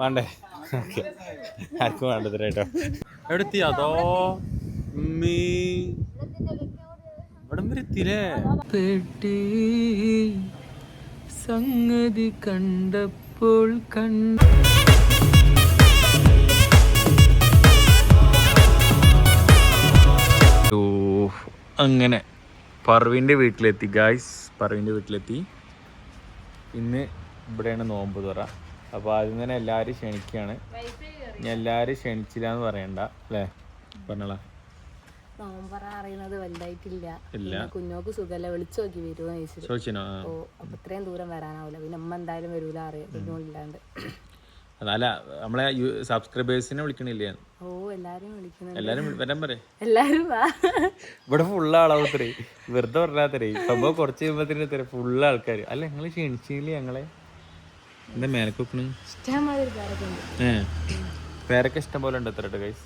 വേണ്ടേ? ഓക്കെ, ആർക്കും വേണ്ടത് കേട്ടോ. എവിടെത്തി? അതോ ഇവിടം വരെ എത്തിയില്ലേ? പെട്ടി സംഗതി കണ്ടപ്പോൾ അങ്ങനെ പർവിൻ്റെ വീട്ടിലെത്തി ഗായ്സ്. പർവിൻ്റെ വീട്ടിലെത്തി. ഇന്ന് ഇവിടെയാണ് നോമ്പ് തുറ. അപ്പോൾ ആദ്യം തന്നെ എല്ലാവരും ക്ഷണിക്കുകയാണ്. ഇനി എല്ലാവരും ക്ഷണിച്ചില്ല എന്ന് പറയണ്ട അല്ലേ? പറഞ്ഞോളാ. നോമ്പറ അറിയുന്നത് വലുതായിട്ടില്ല. കുഞ്ഞോക്ക് സുഖല്ല, വിളിച്ചു നോക്കി വരുമോ ചോദിച്ചിനോ? ഓ, അപ്പൊ ഇത്രയും ദൂരം വരാനാവില്ല. പിന്നെ അമ്മ എന്തായാലും വരൂല അറിയാം കുഞ്ഞോളില്ലാണ്ട്. അതല്ല, നമ്മളെ സബ്സ്ക്രൈബേഴ്സിനെ വിളിക്കണില്ലേ? ഓ, എല്ലാരും വിളിക്കുന്നുണ്ട്. എല്ലാരും വരാൻ പറയും. എല്ലാരും ഇവിടെ ഫുള്ള് ആളാവത്തരേ, വെറുതെ പറഞ്ഞാത്തരേ. സംഭവം കുറച്ച് കഴിയുമ്പോഴത്തേന് ഫുള്ള് ആൾക്കാർ. അല്ല, ഞങ്ങള് ക്ഷണിച്ചില്ലേ? ഞങ്ങളെ എന്താ മേലക്കൊക്കെ ഇഷ്ടംമാതിരി പേരൊക്കെ ഇഷ്ടം പോലെ ഉണ്ട് എത്ര ഗൈസ്.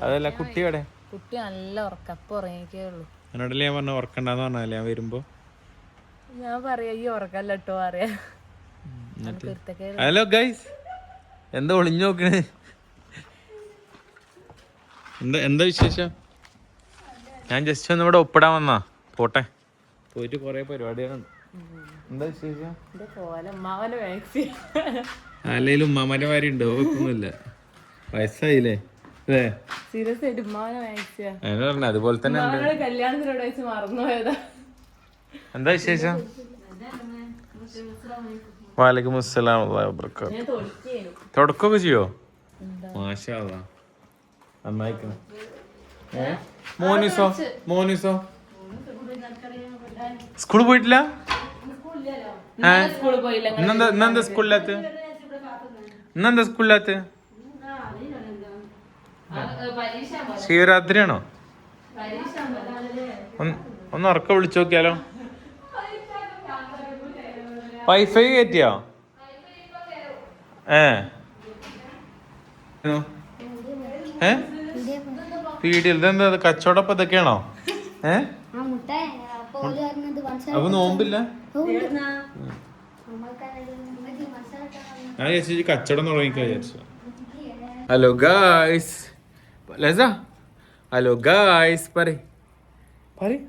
അതല്ല, കുട്ടിയോടെ കുട്ടി നല്ല ഉറക്കപ്പ് ഉറങ്ങിക്കേ ഉള്ളൂ. എന്നോടല്ലേ ഞാൻ പറഞ്ഞ ഉറക്കണ്ടെന്ന് പറഞ്ഞല്ലേ ഞാൻ വരുമ്പോ? ഞാൻ പറയാ ഈ ഉറക്കല്ലോ അറിയാ. ഹലോ ഗൈസ്, എന്താ ഒളിഞ്ഞു നോക്കണേ? എന്താ വിശേഷം? ഞാൻ ജസ്റ്റ് ഒന്ന് ഇവിടെ ഒപ്പിടാൻ വന്നാ. പോട്ടെ, പോയിട്ട് കൊറേ പരിപാടികളുണ്ട്. എന്താ വിശേഷം? അല്ലേലും ഉമ്മാമാരെ മാരി ഉണ്ടോ? ഒന്നുമില്ല, വയസ്സായില്ലേ? അതുപോലെ തന്നെ എന്താ വിശേഷം? വാലൈക്കും അസ്സലാം വബറകാതുഹു. തുടക്കമൊക്കെ ചെയ്യോ? മാഷാ അല്ലാഹ്, നന്നായിക്കണം. മോനിസോ സ്കൂളിൽ പോയിട്ടില്ല? ഇന്നെന്താ സ്കൂളിലാത്ത? ശിവരാത്രിയാണോ? ഒന്ന് ഉറക്കം വിളിച്ചു നോക്കിയാലോ? വൈഫൈ കയറ്റിയോ? പീഡിയൽ ഇതെന്താ കച്ചവടം ഇതൊക്കെയാണോ? അപ്പൊ നോമ്പില്ല? ഞാൻ വിചാരിച്ചു കച്ചവടം തുടങ്ങിക്കാ വിചാരിച്ചു. ഹലോ ഗായ്സ്, ലസ ഹലോ ഗായ്സ് പറ.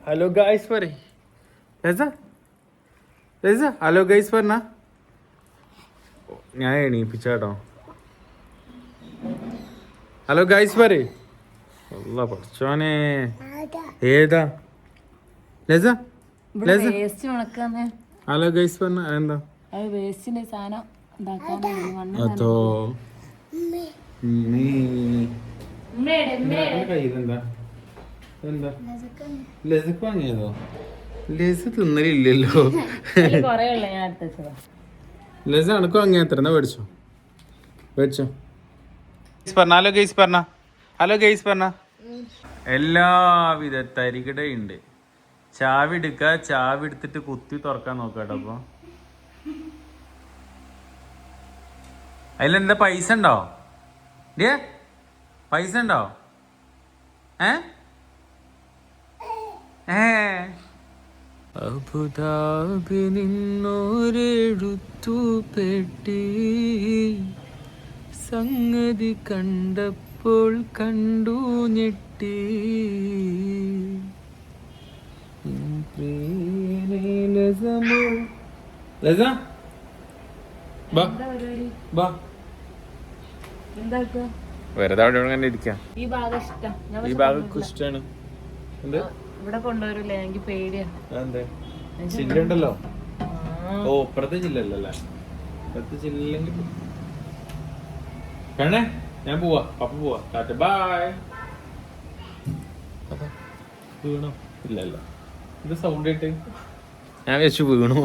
ഹലോ ഗായ്സ് പറ. ലസ ഹലോ ഗായ്സ് പറഞ്ഞ. ഞാൻ എണീപ്പിച്ചാട്ടോ. ഹലോ ഗായ്സ് പറ. അല്ല പഠിച്ചോനെ, ഏതാ ലസ? ഹലോ ഗൈസ് പറഞ്ഞ എന്താ? അതോ കയ്യിലെന്താ? എന്താ ലസക്ക് വാങ്ങിയതോ? ലസ തിന്നലില്ലല്ലോ. ലസ അനക്ക് വാങ്ങിയ എത്ര? എന്നാ മേടിച്ചോ. ഹലോ ഗൈസ് പറഞ്ഞ. ഹലോ ഗൈസ് പറഞ്ഞ. എല്ലാവിധ തരികിടയുണ്ട്. ചാവി എടുക്ക, ചാവി എടുത്തിട്ട് കുത്തി തുറക്കാൻ നോക്കാട്ടോ. അപ്പൊ അതിലെന്താ പൈസ ഉണ്ടോ? പൈസ ഉണ്ടോ? അബുദാബി നിന്നോരെഴുത്തു പെട്ടി സംഗതി കണ്ടപ്പോൾ കണ്ടു ഞെട്ടി. വെറുതെ അവിടെ അങ്ങനെ ഇരിക്കാം. ഈ ഭാഗം ഇഷ്ടമാണ്. ഇവിടെ കൊണ്ടുവരൂലേ, എനിക്ക് പേടിയാണ്. ചില്ലുണ്ടല്ലോ. ഓ, ഇപ്പുറത്തെ ചില്ലല്ലേ? ഇപ്പുറത്തെ ചില്ലെങ്കിൽ കാണേ. ഞാൻ പോവാ, പപ്പ പോവാ. ബൈ. വീണോ? ഇല്ലല്ലോ. ഇത് സൗണ്ട് ഇട്ട് ഞാൻ വെച്ച് വീണു.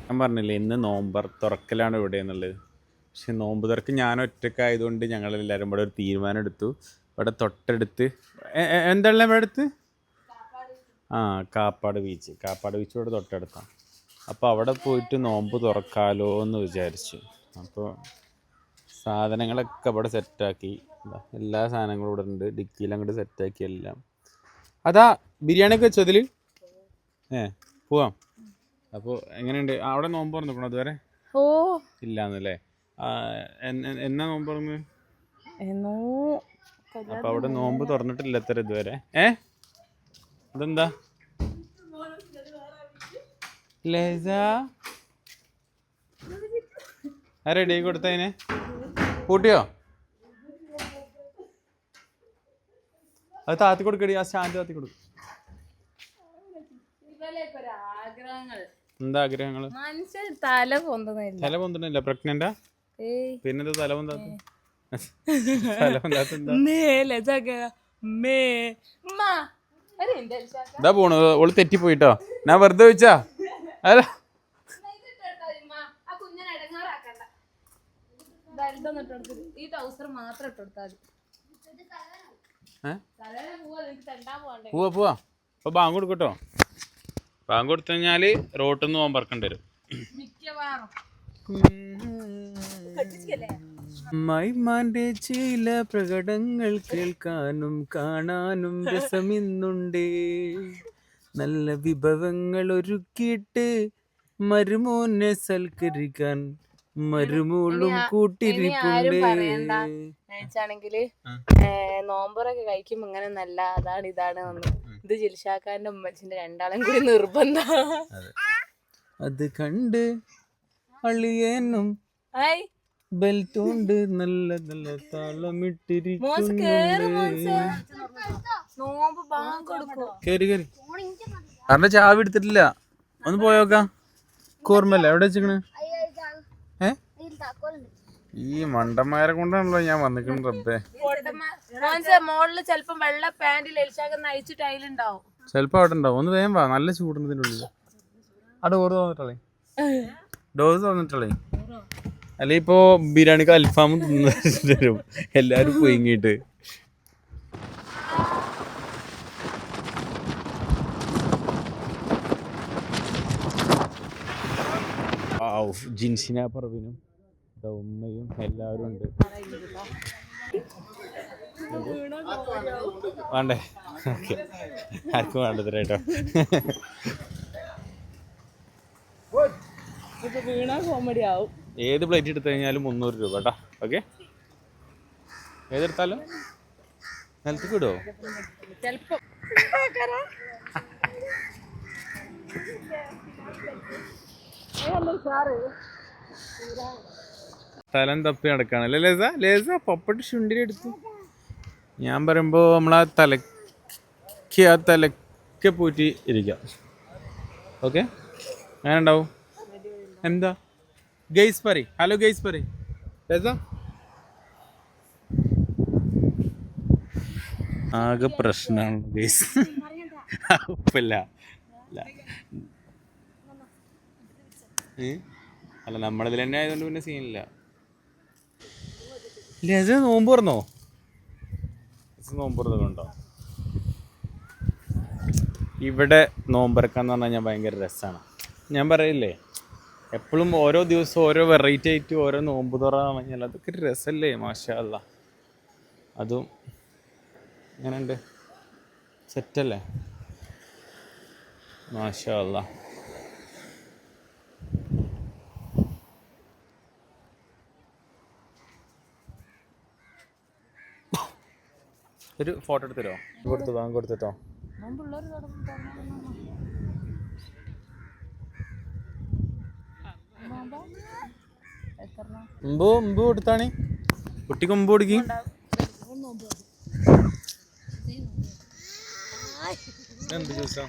ഞാൻ പറഞ്ഞില്ലേ ഇന്ന് നോമ്പ് തുറക്കലാണ് ഇവിടെ എന്നുള്ളത്. പക്ഷെ നോമ്പ് തുറക്ക് ഞാൻ ഒറ്റക്കായതുകൊണ്ട് ഞങ്ങളെല്ലാവരും ഇവിടെ ഒരു തീരുമാനം എടുത്തു. ഇവിടെ തൊട്ടടുത്ത് എന്താണ് ഇവിടെ അടുത്ത്? കാപ്പാട് ബീച്ച് ഇവിടെ തൊട്ടടുത്താണ്. അപ്പോൾ അവിടെ പോയിട്ട് നോമ്പ് തുറക്കാലോ എന്ന് വിചാരിച്ചു. അപ്പോൾ സാധനങ്ങളൊക്കെ ഇവിടെ സെറ്റാക്കി. എല്ലാ സാധനങ്ങളും ഇവിടെ ഉണ്ട്. ഡിക്കിയിൽ അങ്ങോട്ട് സെറ്റാക്കി എല്ലാം. അതാ ബിരിയാണിയൊക്കെ വെച്ചോ അതിൽ? പോവാം. അപ്പോൾ എങ്ങനെയുണ്ട് അവിടെ? നോമ്പ് തുറന്നിക്കണോ അതുവരെ? ഓ, ഇല്ലാന്നല്ലേ? എന്നാ നോമ്പ് തുറന്ന്? എന്നോ അപ്പൊ അവിടെ നോമ്പ് തുറന്നിട്ടില്ല എത്ര ഇതുവരെ. ഇതെന്താ ലേസ റെഡി ആയി കൊടുത്തതിന് കൂട്ടിയോ? അത് താത്തി കൊടുക്കടി, ആ സ്റ്റാൻഡ് താത്തി കൊടുക്കും. എന്താ ആഗ്രഹങ്ങള്? മനുഷ്യൻ തല പൊന്തുന്നില്ല. തല പൊന്തണില്ല? പ്രഗ്നന്റാ? പിന്നെന്താ തല പൊന്താത്ത? തല പൊന്താത്ത ഇതാ പോണു. ഓള് തെറ്റിപ്പോയിട്ടോ. ഞാൻ വെറുതെ വെച്ചാ അല്ല. ഈ ടൗസർ മാത്രം ഇട്ടെടുത്താൽ പോവാ പോവാ. അപ്പൊ ബാങ്ക് കൊടുക്കട്ടോ. ബാങ്ക് കൊടുത്തു കഴിഞ്ഞാല് റോട്ടിൽ നിന്ന് പോകാൻ പറക്കേണ്ടി വരും. മൈമാന്റെ ചില പ്രകടങ്ങൾ കേൾക്കാനും കാണാനും രസമിന്നുണ്ടേ. നല്ല വിഭവങ്ങൾ ഒരുക്കിയിട്ട് മരുമോനെ സൽക്കരിക്കാൻ മരുമോളും കൂട്ടിരിപ്പുണ്ട്. ണെങ്കില് നോമ്പറൊക്കെ കഴിക്കുമ്പോ ഇങ്ങനെ നല്ല അതാണ് ഇതാണ് ഇത് ജിൽഷാക്കാന്റെ ഉമ്മച്ചിന്റെ രണ്ടാളും കൂടി നിർബന്ധം. അത് കണ്ട് അളിയേനും ബെൽറ്റുണ്ട് നല്ല നല്ല താളമിട്ടിരിക്കുന്നു. കേറി കേറി. കാരണം ചാവി എടുത്തിട്ടില്ല. ഒന്ന് പോയോക്കാം. കോർമല്ല എവിടെ വെച്ചിക്കണ്? ഈ മണ്ടന്മാരെ കൊണ്ടാണല്ലോ ഞാൻ വന്നിട്ടുണ്ട്. റബ്ബേ, മോളില് ചെലപ്പം വെള്ള പാന്റിൽ അയച്ചിട്ടായിലുണ്ടാവും. ചെലപ്പോ അവിടെ ഉണ്ടാവും. ഒന്ന് വേഗം വാ, നല്ല ചൂടുന്നതിന്റെ ഉള്ളിൽ. ആ ഡോറ് തോന്നിട്ടളേ, ഡോറ് തോന്നിട്ടളേ. അല്ലെ ഇപ്പൊ ബിരിയാണിക്ക് അൽഫാമും തിന്നും എല്ലാരും പൊയിങ്ങിട്ട്. ജിൻസിന പറവിനും ഉമ്മയും എല്ലാവരും ഉണ്ട്. വേണ്ടേ? ഓക്കെ, ആർക്കും വേണ്ടത് കേട്ടോ. ഏത് പ്ലേറ്റ് എടുത്തു കഴിഞ്ഞാലും 300 രൂപ കേട്ടോ. ഓക്കെ, ഏതെടുത്താലും നിലത്തേക്ക് വിടുമോ? സ്ഥലം തപ്പി നടക്കാണല്ലേ ലേസ? ലേസ പപ്പട്ട് ശുണ്ടിലെടുത്തു. ഞാൻ പറയുമ്പോ നമ്മളാ തലക്ക് പോയിട്ട് ഇരിക്കാം. ഓക്കെ, അങ്ങനെ ഉണ്ടാവും. എന്താ ഗെയ്സ് പറ. ഹലോ ഗെയ്സ് പറ. ലേസ ആകെ പ്രശ്നമാണ് ഗെയ്സ്. ഉപ്പില്ല അല്ല, നമ്മളിതിൽ തന്നെ ആയതുകൊണ്ട് പിന്നെ സീനില്ല. ലേസ നോമ്പ് തുറന്നോ? നോമ്പ് തുറന്നുണ്ടോ? ഇവിടെ നോമ്പറക്കാന്ന് പറഞ്ഞാൽ ഞാൻ ഭയങ്കര രസമാണ്. ഞാൻ പറയില്ലേ എപ്പോഴും ഓരോ ദിവസവും ഓരോ വെറൈറ്റി ആയിട്ട് ഓരോ നോമ്പ് തുറന്ന് കഴിഞ്ഞാൽ അതൊക്കെ ഒരു രസമല്ലേ? മാഷാ അല്ലാ. അതും എങ്ങനെയുണ്ട്? സെറ്റല്ലേ? മാഷാ അല്ലാ. ഒരു ഫോട്ടോ എടുത്തരോ? കൊടുത്തു വാങ്ങി കൊടുത്തിട്ടോ. മുമ്പ് കൊടുത്താണ് കുട്ടിക്ക്. മുമ്പ് കൊടുക്കും. എന്ത് ജ്യൂസാ?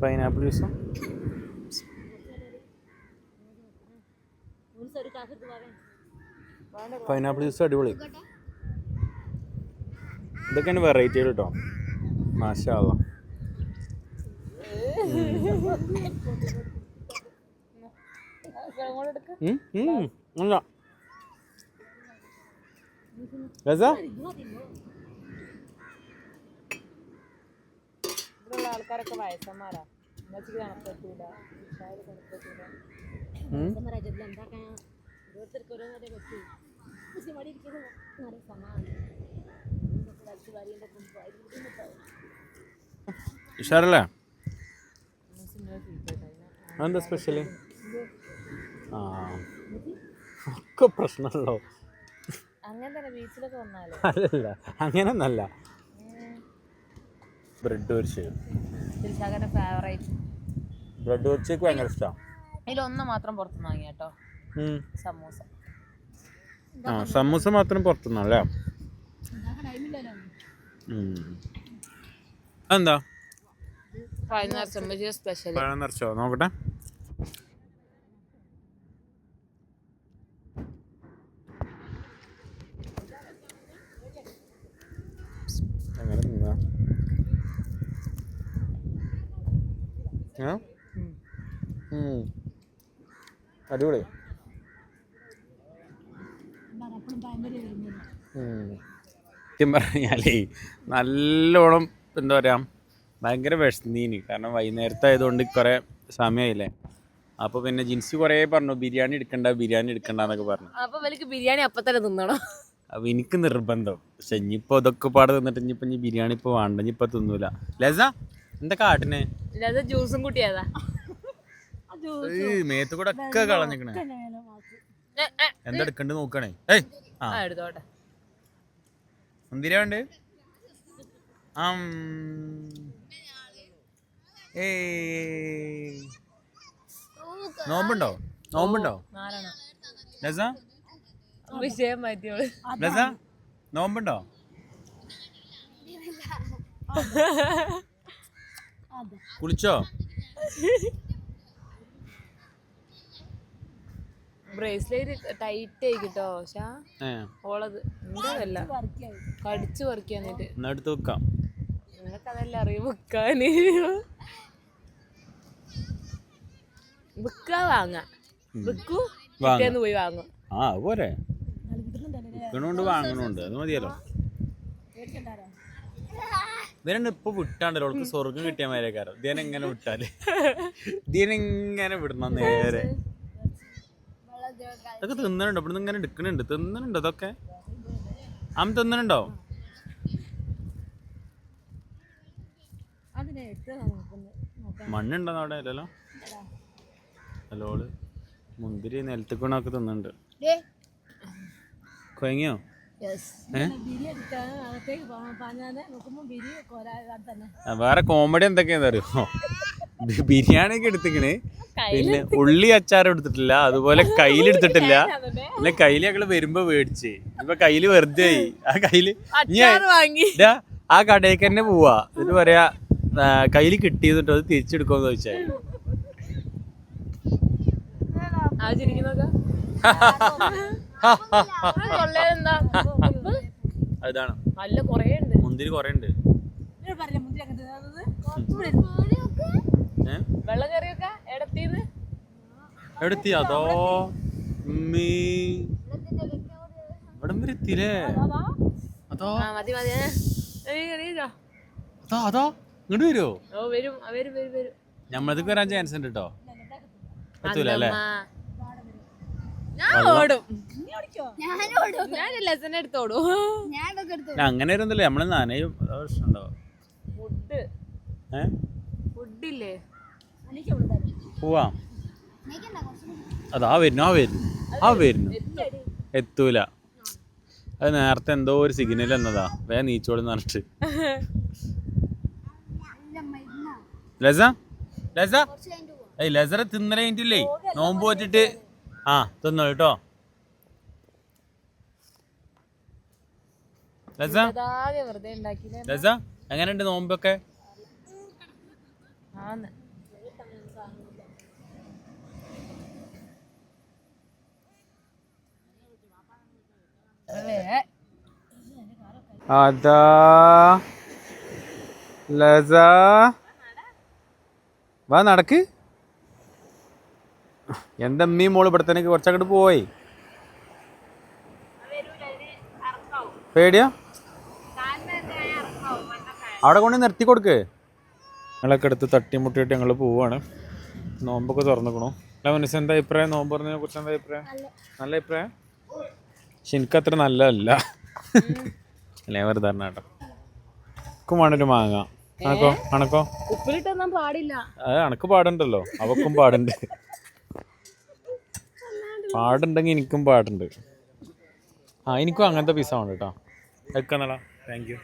പൈനാപ്പിൾ ജ്യൂസാ? പൈനാപ്പിൾ ജ്യൂസ് അടിപൊളി. ഇതൊക്കെയാണ് വെറൈറ്റികൾ കേട്ടോ. മാഷാ അല്ലാ. ആൾക്കാരൊക്കെ വയസ്സന്മാരാ. തണുപ്പറ്റൂല. ഉഷാറല്ലേ? അതെന്താ സ്പെഷ്യല്? ആ ഒക്കെ പ്രശ്നമുള്ളോ? അല്ലല്ല അങ്ങനൊന്നല്ല. ബ്രെഡ് പൊരിച്ച് ബ്രെഡ് പൊരിച്ചേക്ക് ഭയങ്കര ഇഷ്ടമാണ്. ഇതിലൊന്ന് മാത്രം പുറത്തുനിന്ന് വാങ്ങിയാട്ടോ, സമൂസ. ആ സമൂസ മാത്രം പുറത്തുനിന്നല്ലേ? അതെന്താ സ്പെഷ്യൽ? പഴം നിറച്ചോ? നോക്കട്ടെ. അങ്ങനെ തിന്നാ അടിപൊളി. സത്യം പറഞ്ഞാലേ നല്ലോണം എന്താ പറയുക, ഭയങ്കര വിശന്നീന്. കാരണം വൈകുന്നേരത്തെ ആയതുകൊണ്ട് കുറേ സമയമായില്ലേ. അപ്പോൾ പിന്നെ ജിൻസി കുറേ പറഞ്ഞു ബിരിയാണി എടുക്കണ്ടെന്നൊക്കെ പറഞ്ഞു. അപ്പോൾ ബിരിയാണി അപ്പം തന്നെ തിന്നണം. അപ്പോൾ എനിക്ക് നിർബന്ധം. പക്ഷെ ഇനിയിപ്പോൾ ഇതൊക്കെ പാടെ തിന്നിട്ട് ഇനി ബിരിയാണി ഇപ്പോൾ വേണ്ട, ഇനിയിപ്പോൾ തിന്നൂല. ലസ എന്താ കാട്ടിനെ? ജ്യൂസും കുട്ടിയതാ മേത്ത് കൂടെ ഒക്കെ കളഞ്ഞിക്കണേ. എന്താ എടുക്കണ്ട് നോക്കണേ. എടുത്തോട്ടെ. എന്തിനാ വേണ്ടേ? നോമ്പുണ്ടോ? ലസ വിഷയം മാറ്റിയോളൂ. ലസ നോമ്പുണ്ടോ? കുളിച്ചോ? ബ്രേസ്ലെറ്റ് ടൈറ്റ് ആയി കിട്ടോ. ഓളത് എന്തല്ല കടിച്ചു പറിക്കാന്നിട്ട് എടുത്ത് വെക്കാം. നിങ്ങൾക്ക് അതല്ല അറിയും വെക്കാന്. വിൽക്കാ വാങ്ങാം, വിൽക്കൂ പോയി വാങ്ങും. ആ പോരെ, വിൽക്കണോണ്ട് വാങ്ങണോണ്ട് അത് മതിയല്ലോ. ഇതിനെ ഇപ്പൊ വിട്ടാണ്ടല്ലോ, അവൾക്ക് സ്വർഗം കിട്ടിയ മാതിരിക്കാരോ. ഇതിനെങ്ങനെ വിട്ടാല് ഇതിനെങ്ങനെ വിടണം നേരെ? ഇതൊക്കെ തിന്നണുണ്ടോ? ഇവിടുന്ന് ഇങ്ങനെ എടുക്കണുണ്ട്. തിന്നണുണ്ടോ ഇതൊക്കെ? തിന്നണുണ്ടോ? മണ്ണുണ്ടോ അവിടെ? അല്ലല്ലോ. ഹലോള് മുന്തിരി നിലത്തേക്കണൊക്കെ തിന്നുന്നുണ്ട്. കൊയങ്ങിയോ? വേറെ കോമഡി എന്തൊക്കെയാന്ന് അറിയോ? ബിരിയാണി ഒക്കെ എടുത്തിക്കണ്, പിന്നെ ഉള്ളി അച്ചാർ എടുത്തിട്ടില്ല, അതുപോലെ കയ്യിലെടുത്തിട്ടില്ല. പിന്നെ കയ്യില് ഞങ്ങള് വരുമ്പോ മേടിച്ച്, ഇപ്പൊ കയ്യില് വെറുതെ ആയി. ആ കയ്യില് ആ കടയിലേക്ക് തന്നെ പോവാ. എന്നിട്ട് പറയാ കയ്യില് കിട്ടിയെന്നിട്ടോ അത് തിരിച്ചെടുക്കുമെന്ന് ചോദിച്ചാ. അതാണ് മുന്തിരി കൊറേ ഉണ്ട്. എവിടെത്തി? അതോ ഇവിടം വരെ എത്തിയില്ലേ? അതോ അതോ ഇങ്ങോട്ട് വരുമോ? ഞമ്മളത്തേക്ക് വരാൻ ചാൻസ് ഉണ്ട് കേട്ടോ. എത്തൂല അല്ലേ? അങ്ങനെ വരുന്നില്ല, നമ്മള് നനയും. പ്രശ്നമുണ്ടോ? പോവാം. വരുന്നു എത്തൂല. അത് നേരത്തെ എന്തോ ഒരു സിഗ്നൽ എന്നതാ, വേഗം നീച്ചോടെന്ന് പറഞ്ഞിട്ട്. ലസറ തിന്നല കഴിഞ്ഞിട്ടില്ലേ? നോമ്പ് വെച്ചിട്ട് തിന്നോ കേട്ടോ. ലസ എങ്ങനെയുണ്ട് നോമ്പൊക്കെ? അതാ ലസ വാ നടക്ക്. എന്താ അമ്മീ മോള് ഇവിടെ തന്നെ കുറച്ചങ്ങോട്ട് പോയി? പേടിയാ? അവിടെ കൊണ്ട് നിർത്തി കൊടുക്ക്. ഞങ്ങളൊക്കെ എടുത്ത് തട്ടിമുട്ടിയിട്ട് ഞങ്ങൾ പോവാണ്. നോമ്പൊക്കെ തുറന്നിക്കണു. അല്ല മനസ്സ് എന്താ അഭിപ്രായം? നോമ്പ് തുറന്നതിനെ കുറിച്ച് എന്താ അഭിപ്രായം? നല്ല അഭിപ്രായം? പക്ഷെ എനിക്കത്ര നല്ലതല്ല. അല്ലേ വെറുതെ കേട്ടോ. എനിക്കും വേണൊരു മാങ്ങ. അണക്കോ ഉപ്പിലിട്ടൊന്നും പാടില്ല. അത് അണക്ക് പാടുണ്ടല്ലോ, അവക്കും പാടുണ്ട്. പാടുണ്ടെങ്കിൽ എനിക്കും പാടുണ്ട്. എനിക്കും അങ്ങനത്തെ പീസ വേണം കേട്ടോ. വെക്കാന്നടാ. Thank you.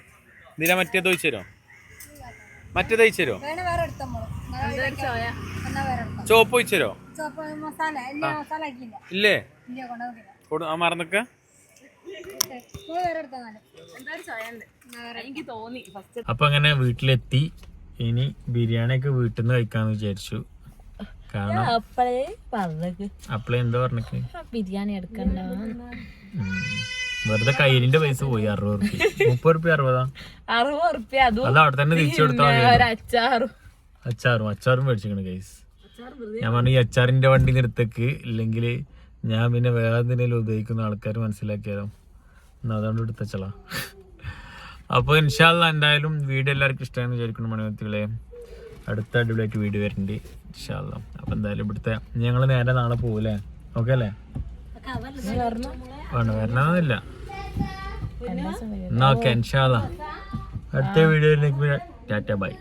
എന്തിനാ മറ്റേത് ഒഴിച്ചു തരുമോ? മറ്റേത് ഒഴിച്ചു തരുമോ? ചോപ്പ് ഒഴിച്ചു തരുമോ? ഇല്ലേ? മറന്നൊക്കെ അപ്പൊ അങ്ങനെ വീട്ടിലെത്തി. ഇനി ബിരിയാണി ഒക്കെ വീട്ടിൽ നിന്ന് കഴിക്കാന്ന് വിചാരിച്ചു. കാരണം അപ്പളേ എന്താ പറഞ്ഞ ബിരിയാണി എടുക്കണ്ട, വെറുതെ കയ്യിലിന്റെ പൈസ പോയി. 60 റുപ്യ 30 റുപ്യ 60 അത് അവിടെ തന്നെ തിരിച്ചു കൊടുത്താൽ അച്ചാറും മേടിച്ചിരിക്കണ ഗൈസ്. ഞാൻ പറഞ്ഞു ഈ അച്ചാറിന്റെ വണ്ടി നിർത്തേക്ക്, ഇല്ലെങ്കിൽ ഞാൻ പിന്നെ വേറെ എന്തിനേലും ഉപയോഗിക്കുന്ന ആൾക്കാർ മനസ്സിലാക്കിയാലോ. അതുകൊണ്ട് എടുത്തച്ചളാ. അപ്പോൾ ഇൻഷാ അല്ലാഹ് എന്തായാലും വീഡിയോ എല്ലാവർക്കും ഇഷ്ടമായെന്ന് വിചാരിക്കുന്നു. മണിമത്തികളെ അടുത്ത അടിപൊളിയായിട്ട് വീഡിയോ വരുന്നുണ്ട് ഇൻഷാ അല്ലാഹ്. അപ്പോൾ എന്തായാലും ഇവിടുത്തെ ഞങ്ങൾ നേരെ നാളെ പോകൂലേ? ഓക്കെ അല്ലേ? വരണമെന്നില്ല. എന്നാ ഓക്കെ ഇൻഷാ അല്ലാഹ്. അടുത്ത വീഡിയോയിലേക്ക് ടാറ്റ ബൈ.